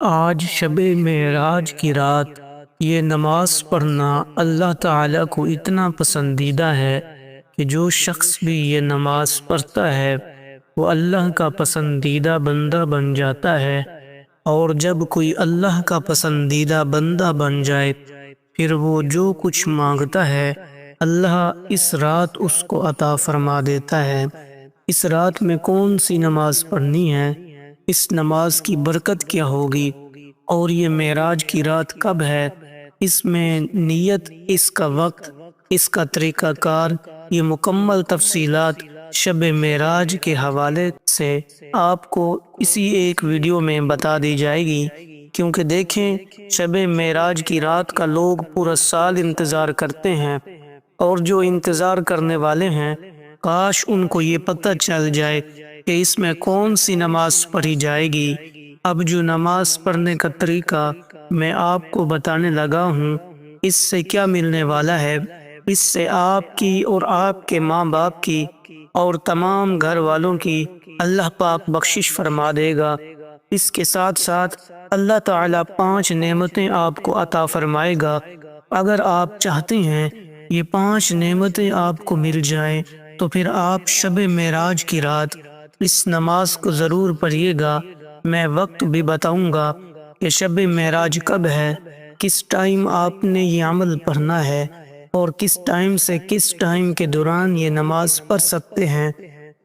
آج شب معراج کی رات یہ نماز پڑھنا اللہ تعالیٰ کو اتنا پسندیدہ ہے کہ جو شخص بھی یہ نماز پڑھتا ہے وہ اللہ کا پسندیدہ بندہ بن جاتا ہے، اور جب کوئی اللہ کا پسندیدہ بندہ بن جائے پھر وہ جو کچھ مانگتا ہے اللہ اس رات اس کو عطا فرما دیتا ہے۔ اس رات میں کون سی نماز پڑھنی ہے، اس نماز کی برکت کیا ہوگی، اور یہ معراج کی رات کب ہے، اس میں نیت، اس کا وقت، اس کا طریقہ کار، یہ مکمل تفصیلات شب معراج کے حوالے سے آپ کو اسی ایک ویڈیو میں بتا دی جائے گی۔ کیونکہ دیکھیں، شب معراج کی رات کا لوگ پورا سال انتظار کرتے ہیں، اور جو انتظار کرنے والے ہیں کاش ان کو یہ پتہ چل جائے کہ اس میں کون سی نماز پڑھی جائے گی۔ اب جو نماز پڑھنے کا طریقہ میں آپ کو بتانے لگا ہوں، اس سے کیا ملنے والا ہے، اس سے آپ کی اور آپ کے ماں باپ کی اور تمام گھر والوں کی اللہ پاک بخشش فرما دے گا۔ اس کے ساتھ ساتھ اللہ تعالیٰ 5 نعمتیں آپ کو عطا فرمائے گا۔ اگر آپ چاہتے ہیں یہ 5 نعمتیں آپ کو مل جائیں تو پھر آپ شب معراج کی رات اس نماز کو ضرور پڑھیے گا۔ میں وقت بھی بتاؤں گا کہ شب معراج کب ہے، کس ٹائم آپ نے یہ عمل پڑھنا ہے، اور کس ٹائم سے کس ٹائم کے دوران یہ نماز پڑھ سکتے ہیں،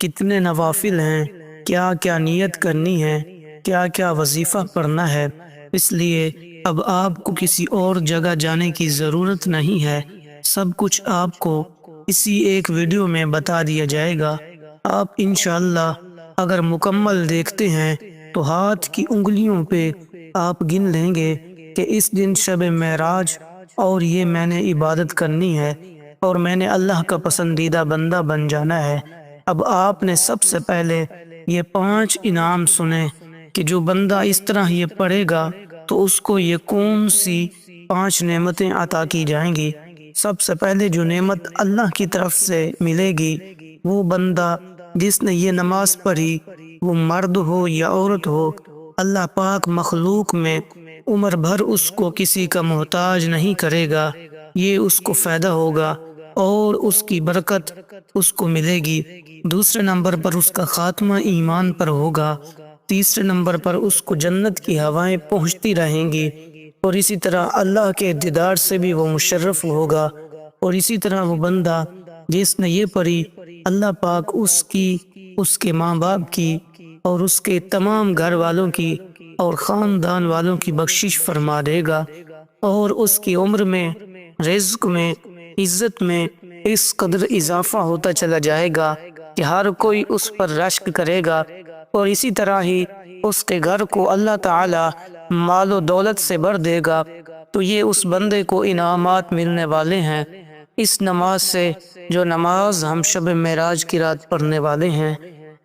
کتنے نوافل ہیں، کیا کیا نیت کرنی ہے، کیا کیا وظیفہ پڑھنا ہے۔ اس لیے اب آپ کو کسی اور جگہ جانے کی ضرورت نہیں ہے، سب کچھ آپ کو اسی ایک ویڈیو میں بتا دیا جائے گا۔ آپ انشاءاللہ اگر مکمل دیکھتے ہیں تو ہاتھ کی انگلیوں پہ آپ گن لیں گے کہ اس دن شب معراج، اور یہ میں نے عبادت کرنی ہے، اور میں نے اللہ کا پسندیدہ بندہ بن جانا ہے۔ اب آپ نے سب سے پہلے یہ 5 انعام سنے کہ جو بندہ اس طرح یہ پڑھے گا تو اس کو یہ کون سی 5 نعمتیں عطا کی جائیں گی۔ سب سے پہلے جو نعمت اللہ کی طرف سے ملے گی، وہ بندہ جس نے یہ نماز پڑھی، وہ مرد ہو یا عورت ہو، اللہ پاک مخلوق میں عمر بھر اس کو کسی کا محتاج نہیں کرے گا۔ یہ اس کو فائدہ ہوگا اور اس کی برکت اس کو ملے گی۔ دوسرے نمبر پر اس کا خاتمہ ایمان پر ہوگا۔ تیسرے نمبر پر اس کو جنت کی ہوائیں پہنچتی رہیں گی، اور اسی طرح اللہ کے دیدار سے بھی وہ مشرف ہوگا۔ اور اسی طرح وہ بندہ جس نے یہ پڑھی، اللہ پاک اس کی، اس کے ماں باپ کی اور اس کے تمام گھر والوں کی اور خاندان والوں کی بخشش فرما دے گا، اور اس کی عمر میں، رزق میں، عزت میں اس قدر اضافہ ہوتا چلا جائے گا کہ ہر کوئی اس پر رشک کرے گا۔ اور اسی طرح ہی اس کے گھر کو اللہ تعالی مال و دولت سے بھر دے گا۔ تو یہ اس بندے کو انعامات ملنے والے ہیں اس نماز سے، جو نماز ہم شب معراج کی رات پڑھنے والے ہیں۔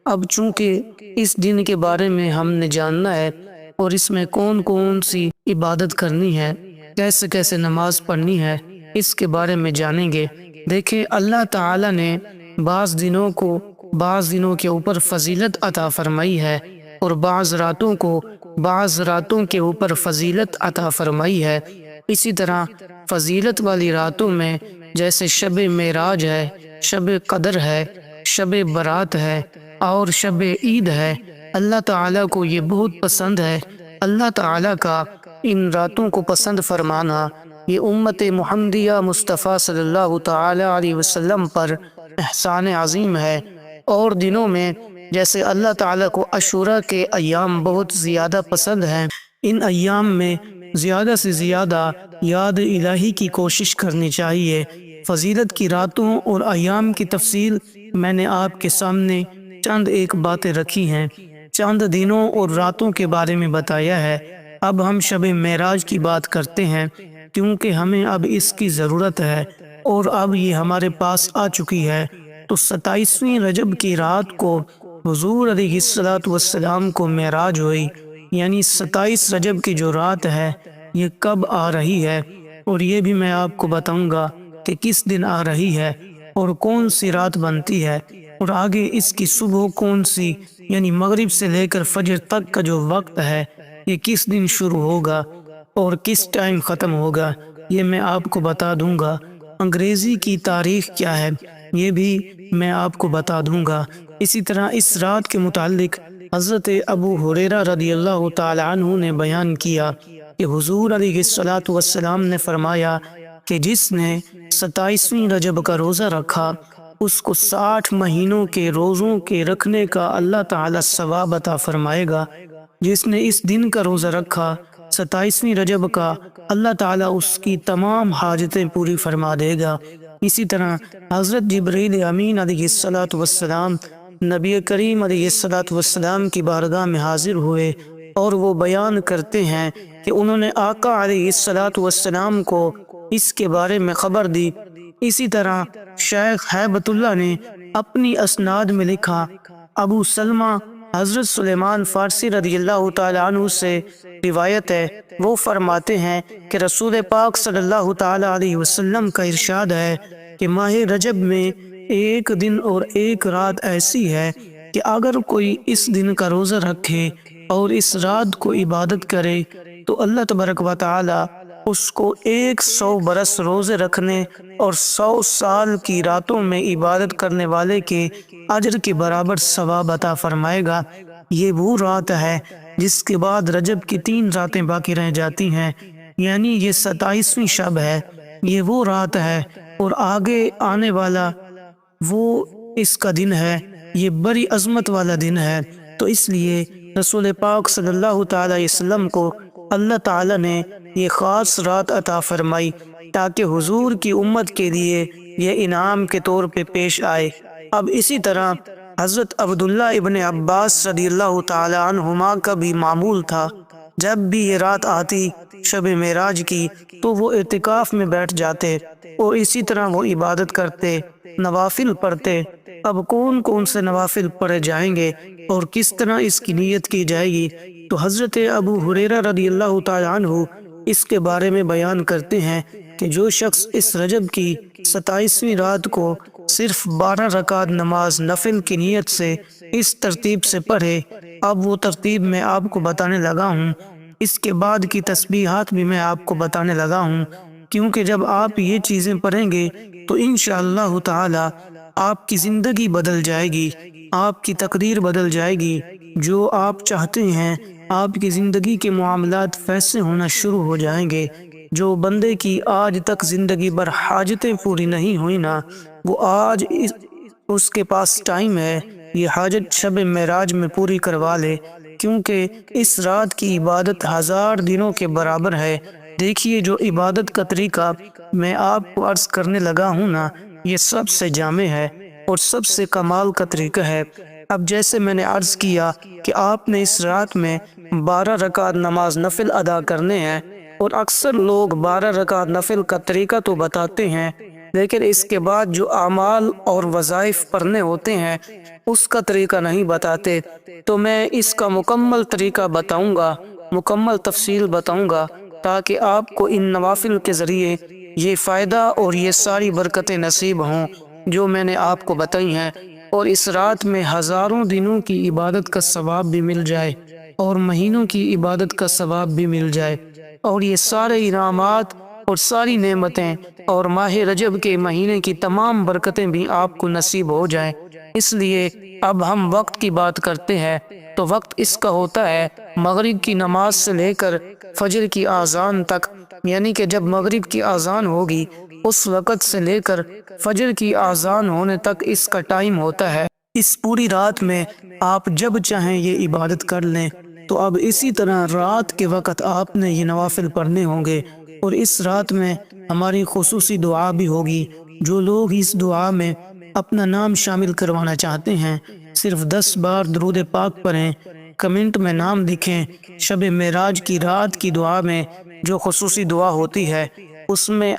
اب چونکہ اس دن کے بارے میں ہم نے جاننا ہے، اور اس میں کون کون سی عبادت کرنی ہے، کیسے کیسے نماز پڑھنی ہے، اس کے بارے میں جانیں گے۔ دیکھیں، اللہ تعالی نے بعض دنوں کے اوپر فضیلت عطا فرمائی ہے، اور بعض راتوں کے اوپر فضیلت عطا فرمائی ہے۔ اسی طرح فضیلت والی راتوں میں جیسے شب معراج ہے، شب قدر ہے، شب برات ہے، اور شب عید ہے، اللہ تعالیٰ کو یہ بہت پسند ہے۔ اللہ تعالیٰ کا ان راتوں کو پسند فرمانا یہ امت محمدیہ مصطفیٰ صلی اللہ تعالی علیہ وسلم پر احسان عظیم ہے۔ اور دنوں میں جیسے اللہ تعالیٰ کو عاشوراء کے ایام بہت زیادہ پسند ہیں، ان ایام میں زیادہ سے زیادہ یاد الہی کی کوشش کرنی چاہیے۔ فضیلت کی راتوں اور ایام کی تفصیل میں نے آپ کے سامنے چند ایک باتیں رکھی ہیں، چند دنوں اور راتوں کے بارے میں بتایا ہے۔ اب ہم شب معراج کی بات کرتے ہیں، کیونکہ ہمیں اب اس کی ضرورت ہے، اور اب یہ ہمارے پاس آ چکی ہے۔ تو 27ویں رجب کی رات کو حضور علیہ السلام کو معراج ہوئی، یعنی 27 رجب کی جو رات ہے یہ کب آ رہی ہے، اور یہ بھی میں آپ کو بتاؤں گا کہ کس دن آ رہی ہے اور کون سی رات بنتی ہے، اور آگے اس کی صبح کون سی، یعنی مغرب سے لے کر فجر تک کا جو وقت ہے یہ کس دن شروع ہوگا اور کس ٹائم ختم ہوگا، یہ میں آپ کو بتا دوں گا۔ انگریزی کی تاریخ کیا ہے یہ بھی میں آپ کو بتا دوں گا۔ اسی طرح اس رات کے متعلق حضرت ابو ہریرہ رضی اللہ تعالی عنہ نے بیان کیا کہ حضور علیہ الصلاۃ والسلام نے فرمایا کہ جس نے 27ویں رجب کا روزہ رکھا اس کو 60 مہینوں کے روزوں کے رکھنے کا اللہ تعالی ثواب عطا فرمائے گا۔ جس نے اس دن کا روزہ رکھا 27ویں رجب کا، اللہ تعالیٰ اس کی تمام حاجتیں پوری فرما دے گا۔ اسی طرح حضرت جبریل امین علیہ الصلاۃ والسلام نبی کریم علیہ الصلاۃ والسلام کی بارگاہ میں حاضر ہوئے اور وہ بیان کرتے ہیں کہ انہوں نے آقا علیہ الصلاۃ والسلام کو اس کے بارے میں خبر دی۔ اسی طرح شیخ ہیبت اللہ نے اپنی اسناد میں لکھا، ابو سلمہ حضرت سلیمان فارسی رضی اللہ تعالی عنہ سے روایت ہے، وہ فرماتے ہیں کہ رسول پاک صلی اللہ تعالی علیہ وسلم کا ارشاد ہے کہ ماہ رجب میں ایک دن اور ایک رات ایسی ہے کہ اگر کوئی اس دن کا روزہ رکھے اور اس رات کو عبادت کرے تو اللہ تبارک و تعالی اس کو 100 برس روزے رکھنے اور 100 سال کی راتوں میں عبادت کرنے والے کے اجر کے برابر ثواب عطا فرمائے گا۔ یہ وہ رات ہے جس کے بعد رجب کی 3 راتیں باقی رہ جاتی ہیں، یعنی یہ 27ویں شب ہے۔ یہ وہ رات ہے اور آگے آنے والا وہ اس کا دن ہے، یہ بڑی عظمت والا دن ہے۔ تو اس لیے رسول پاک صلی اللہ تعالی علیہ وسلم کو اللہ تعالی نے یہ خاص رات عطا فرمائی تاکہ حضور کی امت کے لیے یہ انعام کے طور پہ پیش آئے۔ اب اسی طرح حضرت عبداللہ ابن عباس رضی اللہ تعالی عنہما کا بھی معمول تھا، جب بھی یہ رات آتی شب معراج کی تو وہ اعتکاف میں بیٹھ جاتے اور اسی طرح وہ عبادت کرتے، نوافل پڑھتے۔ اب کون کون سے نوافل پڑھے جائیں گے اور کس طرح اس کی نیت کی جائے گی، تو حضرت ابو ہریرہ رضی اللہ تعالی عنہ اس کے بارے میں بیان کرتے ہیں کہ جو شخص اس رجب کی 27ویں رات کو صرف 12 رکعت نماز نفل کی نیت سے اس ترتیب سے پڑھے، اب وہ ترتیب میں آپ کو بتانے لگا ہوں، اس کے بعد کی تسبیحات بھی میں آپ کو بتانے لگا ہوں، کیونکہ جب آپ یہ چیزیں پڑھیں گے تو انشاءاللہ تعالی آپ کی زندگی بدل جائے گی، آپ کی تقدیر بدل جائے گی، جو آپ چاہتے ہیں آپ کی زندگی کے معاملات فیصلے ہونا شروع ہو جائیں گے۔ جو بندے کی آج تک زندگی بھر حاجتیں پوری نہیں ہوئی نا، وہ آج اس کے پاس ٹائم ہے یہ حاجت شب معراج میں پوری کروا لے، کیونکہ اس رات کی عبادت 1000 دنوں کے برابر ہے۔ دیکھیے جو عبادت کا طریقہ میں آپ کو عرض کرنے لگا ہوں نا، یہ سب سے جامع ہے اور سب سے کمال کا طریقہ ہے۔ اب جیسے میں نے عرض کیا کہ آپ نے اس رات میں 12 رکعت نماز نفل ادا کرنے ہیں، اور اکثر لوگ 12 رکعت نفل کا طریقہ تو بتاتے ہیں، لیکن اس کے بعد جو اعمال اور وظائف پڑھنے ہوتے ہیں اس کا طریقہ نہیں بتاتے۔ تو میں اس کا مکمل طریقہ بتاؤں گا، مکمل تفصیل بتاؤں گا، تاکہ آپ کو ان نوافل کے ذریعے یہ فائدہ اور یہ ساری برکتیں نصیب ہوں جو میں نے آپ کو بتائی ہیں، اور اس رات میں ہزاروں دنوں کی عبادت کا ثواب بھی مل جائے اور مہینوں کی عبادت کا ثواب بھی مل جائے، اور یہ سارے انعامات اور ساری نعمتیں اور ماہ رجب کے مہینے کی تمام برکتیں بھی آپ کو نصیب ہو جائیں۔ اس لیے اب ہم وقت کی بات کرتے ہیں، تو وقت اس کا ہوتا ہے مغرب کی نماز سے لے کر فجر کی اذان تک، یعنی کہ جب مغرب کی اذان ہوگی اس وقت سے لے کر فجر کی اذان ہونے تک اس کا ٹائم ہوتا ہے۔ اس پوری رات میں آپ جب چاہیں یہ عبادت کر لیں۔ تو اب اسی طرح رات کے وقت آپ نے یہ نوافل پڑھنے ہوں گے، اور اس رات میں ہماری خصوصی دعا بھی ہوگی۔ جو لوگ اس دعا میں اپنا نام شامل کروانا چاہتے ہیں صرف 10 بار درود پاک پڑھیں، کمنٹ میں نام لکھیں۔ شب معراج کی رات کی دعا میں جو خصوصی دعا ہوتی ہے اس میں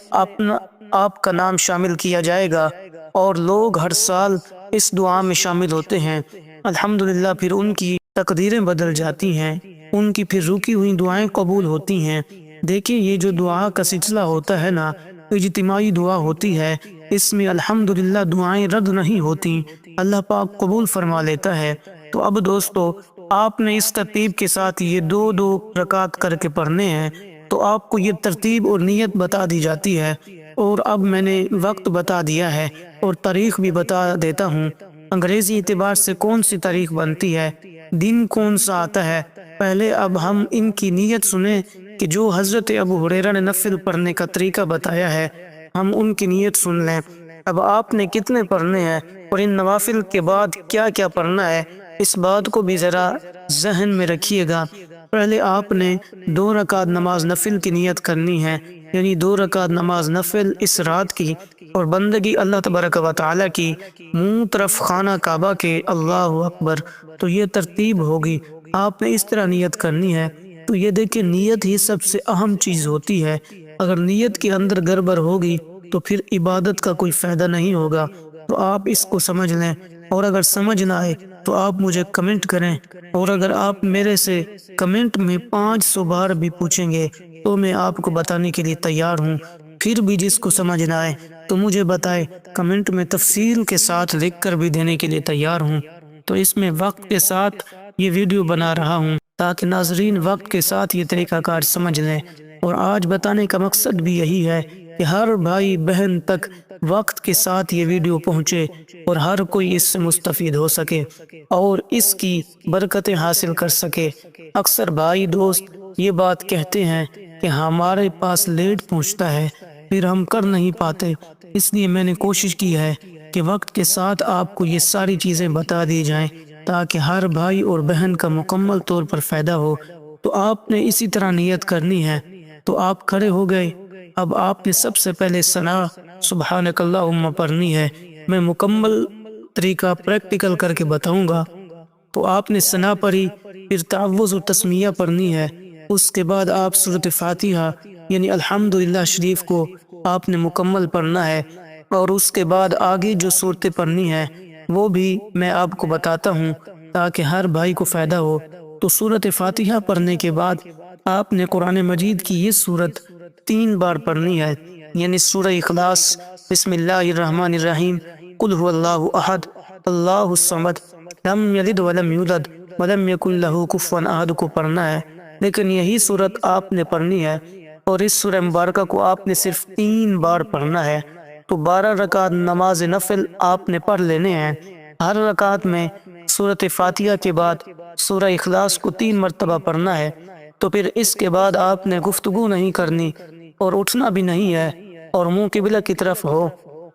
آپ کا نام شامل کیا جائے گا، اور لوگ ہر سال اس دعا میں شامل ہوتے ہیں، الحمدللہ پھر ان کی تقدیریں بدل جاتی ہیں، ان کی پھر رکی ہوئی دعائیں قبول ہوتی ہیں۔ دیکھیں یہ جو دعا کا سلسلہ ہوتا ہے نا، اجتماعی دعا ہوتی ہے، اس میں الحمدللہ دعائیں رد نہیں ہوتی، اللہ پاک قبول فرما لیتا ہے۔ تو اب دوستو آپ نے اس ترتیب کے ساتھ یہ دو دو رکعت کر کے پڑھنے ہیں، تو آپ کو یہ ترتیب اور نیت بتا دی جاتی ہے۔ اور اب میں نے وقت بتا دیا ہے اور تاریخ بھی بتا دیتا ہوں۔ انگریزی اعتبار سے کون سی تاریخ بنتی ہے، دن کون سا آتا ہے، پہلے اب ہم ان کی نیت سنیں کہ جو حضرت ابو ہریرہ نے نفل پڑھنے کا طریقہ بتایا ہے، ہم ان کی نیت سن لیں۔ اب آپ نے کتنے پڑھنے ہیں اور ان نوافل کے بعد کیا کیا پڑھنا ہے، اس بات کو بھی ذرا ذہن میں رکھیے گا۔ پہلے آپ نے 2 رکعت نماز نفل کی نیت کرنی ہے، یعنی 2 رکعت نماز نفل اس رات کی، اور بندگی اللہ تبارک و تعالیٰ کی، منہ طرف خانہ کعبہ کے، اللہ اکبر۔ تو یہ ترتیب ہوگی، آپ نے اس طرح نیت کرنی ہے۔ تو یہ دیکھیں، نیت ہی سب سے اہم چیز ہوتی ہے۔ اگر نیت کے اندر گڑبڑ ہوگی تو پھر عبادت کا کوئی فائدہ نہیں ہوگا۔ تو آپ اس کو سمجھ لیں، اور اگر سمجھ نہ آئے تو آپ مجھے کمنٹ کریں، اور اگر آپ میرے سے کمنٹ میں 500 بار بھی پوچھیں گے تو میں آپ کو بتانے کے لیے تیار ہوں۔ پھر بھی جس کو سمجھ نہ آئے تو مجھے بتائے، کمنٹ میں تفصیل کے ساتھ لکھ کر بھی دینے کے لیے تیار ہوں۔ تو اس میں وقت کے ساتھ یہ ویڈیو بنا رہا ہوں تاکہ ناظرین وقت کے ساتھ یہ طریقہ کار سمجھ لیں، اور آج بتانے کا مقصد بھی یہی ہے کہ ہر بھائی بہن تک وقت کے ساتھ یہ ویڈیو پہنچے اور ہر کوئی اس سے مستفید ہو سکے اور اس کی برکتیں حاصل کر سکے۔ اکثر بھائی دوست یہ بات کہتے ہیں کہ ہمارے پاس لیٹ پہنچتا ہے، پھر ہم کر نہیں پاتے، اس لیے میں نے کوشش کی ہے کہ وقت کے ساتھ آپ کو یہ ساری چیزیں بتا دی جائیں تاکہ ہر بھائی اور بہن کا مکمل طور پر فائدہ ہو۔ تو آپ نے اسی طرح نیت کرنی ہے۔ تو آپ کھڑے ہو گئے، اب آپ نے سب سے پہلے ثنا سبحانک اللہم پڑھنی ہے۔ میں مکمل طریقہ پریکٹیکل کر کے بتاؤں گا۔ تو آپ نے ثنا پڑھی، پھر تعوذ و تسمیہ پڑھنی ہے، اس کے بعد آپ سورۃ فاتحہ یعنی الحمدللہ شریف کو آپ نے مکمل پڑھنا ہے، اور اس کے بعد آگے جو صورتیں پڑھنی ہے وہ بھی میں آپ کو بتاتا ہوں تاکہ ہر بھائی کو فائدہ ہو۔ تو سورۃ فاتحہ پڑھنے کے بعد آپ نے قرآن مجید کی یہ سورت 3 بار پڑھنی ہے، یعنی سورہ اخلاص، بسم اللہ الرحمن الرحیم، قل هو اللہ احد اللہ الصمد لم یلد ولم یولد ولم یکن لہ کفوا احد کو پڑھنا ہے۔ لیکن یہی سورت آپ نے پڑھنی ہے، اور اس سورہ مبارکہ کو آپ نے صرف 3 بار پڑھنا ہے۔ تو 12 رکعت نماز نفل آپ نے پڑھ لینے ہیں۔ ہر رکعت میں سورۃ فاتحہ کے بعد سورہ اخلاص کو 3 مرتبہ پڑھنا ہے۔ تو پھر اس کے بعد آپ نے گفتگو نہیں کرنی اور اٹھنا بھی نہیں ہے، اور منہ قبلہ کی طرف ہو،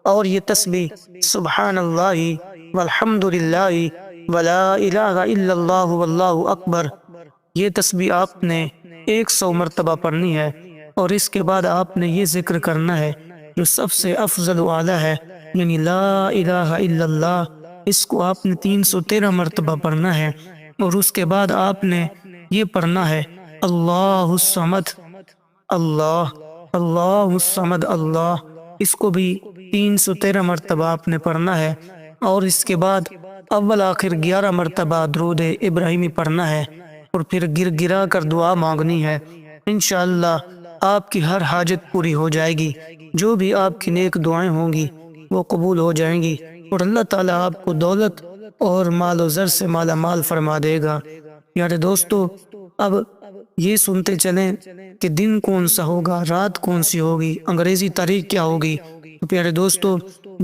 اور یہ تسبیح سبحان اللہ والحمد للہ ولا الہ الا اللہ واللہ اکبر، یہ تسبیح آپ نے 100 مرتبہ پڑھنی ہے۔ اور اس کے بعد آپ نے یہ ذکر کرنا ہے جو سب سے افضل و اعلیٰ ہے، یعنی لا الہ الا اللہ، اس کو آپ نے 313 مرتبہ پڑھنا ہے۔ اور اس کے بعد آپ نے یہ پڑھنا ہے اللہ الصمد، اللہ اللہ الصمد اللہ، اس کو بھی 313 مرتبہ آپ نے پڑھنا ہے۔ اور اس کے بعد اول آخر 11 مرتبہ درود ابراہیمی پڑھنا ہے، اور پھر گر گرا کر دعا مانگنی ہے۔ انشاءاللہ آپ کی ہر حاجت پوری ہو جائے گی، جو بھی آپ کی نیک دعائیں ہوں گی وہ قبول ہو جائیں گی، اور اللہ تعالیٰ آپ کو دولت اور مال و زر سے مالا مال فرما دے گا۔ پیارے دوستو، اب یہ سنتے چلیں کہ دن کون سا ہوگا، رات کون سی ہوگی، انگریزی تاریخ کیا ہوگی۔ تو پیارے دوستو،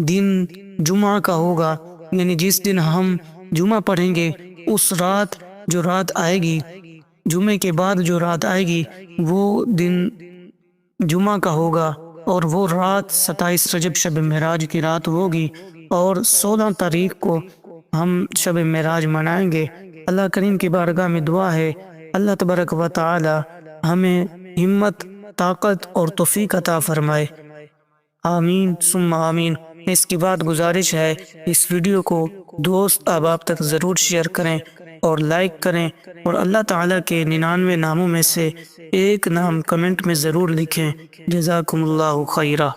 دن جمعہ کا ہوگا، یعنی جس دن ہم جمعہ پڑھیں گے اس رات جو رات آئے گی، جمعے کے بعد جو رات آئے گی وہ دن جمعہ کا ہوگا، اور وہ رات 27 رجب شب معراج کی رات ہوگی، اور 16 تاریخ کو ہم شب معراج منائیں گے۔ اللہ کریم کی بارگاہ میں دعا ہے اللہ تبارک و تعالی ہمیں ہمت، طاقت اور توفیق عطا فرمائے، آمین ثم آمین۔ اس کی بعد گزارش ہے اس ویڈیو کو دوست احباب تک ضرور شیئر کریں اور لائک کریں، اور اللہ تعالیٰ کے 99 ناموں میں سے ایک نام کمنٹ میں ضرور لکھیں۔ جزاکم اللہ خیرہ۔